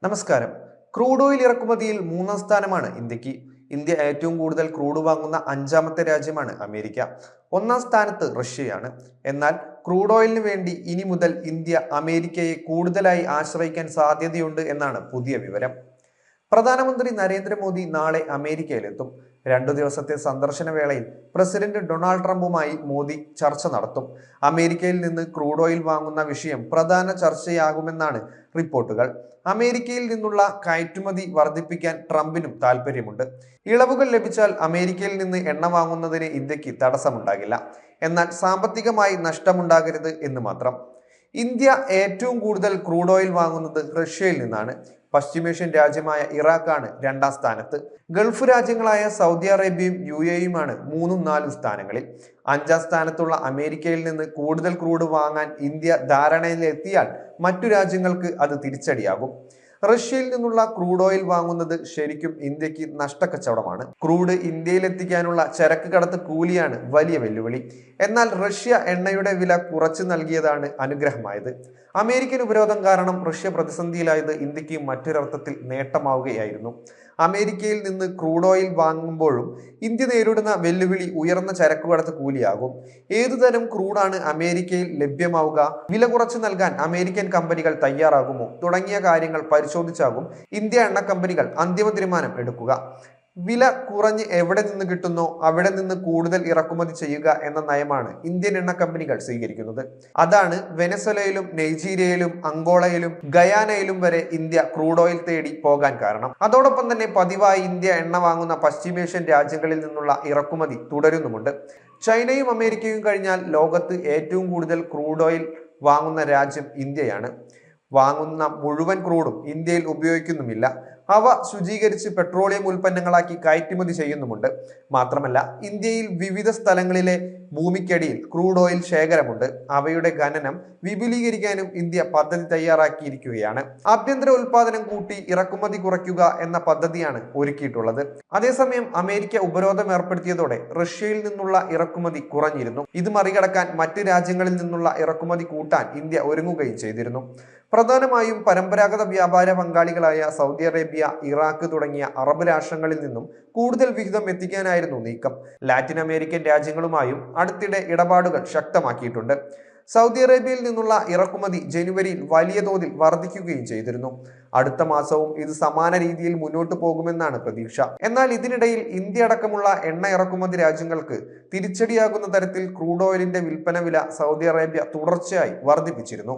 നമസ്കാരം. Crude oil ഇറക്കുമതിയിൽ മൂന്നാം സ്ഥാനമാണ് ഇന്ത്യക്ക്. ഇന്ത്യ ഏറ്റവും കൂടുതൽ ക്രൂഡ് വാങ്ങുന്ന അഞ്ചാമത്തെ രാജ്യമാണ് അമേരിക്ക. ഒന്നാം സ്ഥാനത്ത് റഷ്യയാണ്. എന്നാൽ ക്രൂഡ് ഓയിലിന് വേണ്ടി ഇനി മുതൽ ഇന്ത്യ അമേരിക്കയെ കൂടുതലായി ആശ്രയിക്കാൻ സാധ്യതയുണ്ട് എന്നാണ് പുതിയ വിവരം. പ്രധാനമന്ത്രി നരേന്ദ്രമോദി നാളെ അമേരിക്കയിലെത്തും. 2 ദിവസത്തെ സന്ദർശന വേളയിൽ പ്രസിഡന്റ് ഡൊണാൾഡ് ട്രംപുമായി മോദി ചർച്ച നടത്തും. അമേരിക്കയിൽ നിന്ന് ക്രൂഡ് ഓയിൽ വാങ്ങുന്ന വിഷയം പ്രധാന ചർച്ചയാകുമെന്നാണ് റിപ്പോർട്ടുകൾ. അമേരിക്കയിൽ നിന്നുള്ള കയറ്റുമതി വർദ്ധിപ്പിക്കാൻ ട്രംപിനും താൽപ്പര്യമുണ്ട്. ഇളവുകൾ ലഭിച്ചാൽ അമേരിക്കയിൽ നിന്ന് എണ്ണ വാങ്ങുന്നതിന് ഇന്ത്യക്ക് തടസ്സമുണ്ടാകില്ല. എന്നാൽ സാമ്പത്തികമായി നഷ്ടമുണ്ടാകരുത് എന്ന് മാത്രം. ഇന്ത്യ ഏറ്റവും കൂടുതൽ ക്രൂഡ് ഓയിൽ വാങ്ങുന്നത് റഷ്യയിൽ നിന്നാണ്. പശ്ചിമേഷ്യൻ രാജ്യമായ ഇറാഖാണ് രണ്ടാം സ്ഥാനത്ത്. ഗൾഫ് രാജ്യങ്ങളായ സൗദി അറേബ്യയും UAEയുമാണ് 3-4 സ്ഥാനങ്ങളിൽ. അഞ്ചാം സ്ഥാനത്തുള്ള അമേരിക്കയിൽ നിന്ന് കൂടുതൽ ക്രൂഡ് വാങ്ങാൻ ഇന്ത്യ ധാരണയിലെത്തിയാൽ മറ്റു രാജ്യങ്ങൾക്ക് അത് തിരിച്ചടിയാകും. റഷ്യയിൽ നിന്നുള്ള ക്രൂഡ് ഓയിൽ വാങ്ങുന്നത് ശരിക്കും ഇന്ത്യക്ക് നഷ്ടക്കച്ചവടമാണ്. ക്രൂഡ് ഇന്ത്യയിൽ എത്തിക്കാനുള്ള ചരക്ക് കടത്ത് കൂലിയാണ് വലിയ വെല്ലുവിളി. എന്നാൽ റഷ്യ എണ്ണയുടെ വില കുറച്ചു നൽകിയതാണ് അനുഗ്രഹമായത്. അമേരിക്കൻ ഉപരോധം കാരണം റഷ്യ പ്രതിസന്ധിയിലായത് ഇന്ത്യക്ക് മറ്റൊരർത്ഥത്തിൽ നേട്ടമാവുകയായിരുന്നു. അമേരിക്കയിൽ നിന്ന് ക്രൂഡ് ഓയിൽ വാങ്ങുമ്പോഴും ഇന്ത്യ നേരിടുന്ന വെല്ലുവിളി ഉയർന്ന ചരക്കുകടത്ത് കൂലിയാകും. ഏതുതരം ക്രൂഡാണ് അമേരിക്കയിൽ ലഭ്യമാവുക, വില കുറച്ചു നൽകാൻ അമേരിക്കൻ കമ്പനികൾ തയ്യാറാകുമോ തുടങ്ങിയ കാര്യങ്ങൾ പരിശോധിച്ചാകും ഇന്ത്യ എണ്ണ കമ്പനികൾ അന്തിമ തീരുമാനം എടുക്കുക. വില കുറഞ്ഞ് എവിടെ നിന്ന് കിട്ടുന്നോ അവിടെ നിന്ന് കൂടുതൽ ഇറക്കുമതി ചെയ്യുക എന്ന നയമാണ് ഇന്ത്യൻ എണ്ണ കമ്പനികൾ സ്വീകരിക്കുന്നത്. അതാണ് വെനസ്വലയിലും നൈജീരിയയിലും അങ്കോളയിലും ഗയാനയിലും വരെ ഇന്ത്യ ക്രൂഡ് ഓയിൽ തേടി പോകാൻ കാരണം. അതോടൊപ്പം തന്നെ പതിവായി ഇന്ത്യ എണ്ണ വാങ്ങുന്ന പശ്ചിമേഷ്യൻ രാജ്യങ്ങളിൽ നിന്നുള്ള ഇറക്കുമതി തുടരുന്നുമുണ്ട്. ചൈനയും അമേരിക്കയും കഴിഞ്ഞാൽ ലോകത്ത് ഏറ്റവും കൂടുതൽ ക്രൂഡ് ഓയിൽ വാങ്ങുന്ന രാജ്യം ഇന്ത്യയാണ്. വാങ്ങുന്ന മുഴുവൻ ക്രൂഡും ഇന്ത്യയിൽ ഉപയോഗിക്കുന്നുമില്ല. അവ ശുചീകരിച്ച് പെട്രോളിയം ഉൽപ്പന്നങ്ങളാക്കി കയറ്റുമതി ചെയ്യുന്നുമുണ്ട്. മാത്രമല്ല, ഇന്ത്യയിൽ വിവിധ സ്ഥലങ്ങളിലെ ഭൂമിക്കടിയിൽ ക്രൂഡ് ഓയിൽ ശേഖരമുണ്ട്. അവയുടെ ഖനനം വിപുലീകരിക്കാനും ഇന്ത്യ പദ്ധതി തയ്യാറാക്കിയിരിക്കുകയാണ്. ആഭ്യന്തര ഉൽപാദനം കൂട്ടി ഇറക്കുമതി കുറയ്ക്കുക എന്ന പദ്ധതിയാണ് ഒരുക്കിയിട്ടുള്ളത്. അതേസമയം അമേരിക്ക ഉപരോധം ഏർപ്പെടുത്തിയതോടെ റഷ്യയിൽ നിന്നുള്ള ഇറക്കുമതി കുറഞ്ഞിരുന്നു. ഇത് മറികടക്കാൻ മറ്റ് രാജ്യങ്ങളിൽ നിന്നുള്ള ഇറക്കുമതി കൂട്ടാൻ ഇന്ത്യ ഒരുങ്ങുകയും ചെയ്തിരുന്നു. പ്രധാനമായും പരമ്പരാഗത വ്യാപാര പങ്കാളികളായ സൗദി അറേബ്യ, ഇറാഖ് തുടങ്ങിയ അറബ് രാഷ്ട്രങ്ങളിൽ നിന്നും കൂടുതൽ വിഹിതം എത്തിക്കാനായിരുന്നു നീക്കം. ലാറ്റിൻ അമേരിക്കൻ രാജ്യങ്ങളുമായും അടുത്തിടെ ഇടപാടുകൾ ശക്തമാക്കിയിട്ടുണ്ട്. സൗദി അറേബ്യയിൽ നിന്നുള്ള ഇറക്കുമതി ജനുവരിയിൽ വലിയ തോതിൽ വർദ്ധിക്കുകയും ചെയ്തിരുന്നു. അടുത്ത മാസവും ഇത് സമാന രീതിയിൽ മുന്നോട്ട് പോകുമെന്നാണ് പ്രതീക്ഷ. എന്നാൽ ഇതിനിടയിൽ ഇന്ത്യ അടക്കമുള്ള എണ്ണ ഇറക്കുമതി രാജ്യങ്ങൾക്ക് തിരിച്ചടിയാകുന്ന തരത്തിൽ ക്രൂഡ് ഓയിലിന്റെ വിൽപ്പന വില സൗദി അറേബ്യ തുടർച്ചയായി വർദ്ധിപ്പിച്ചിരുന്നു.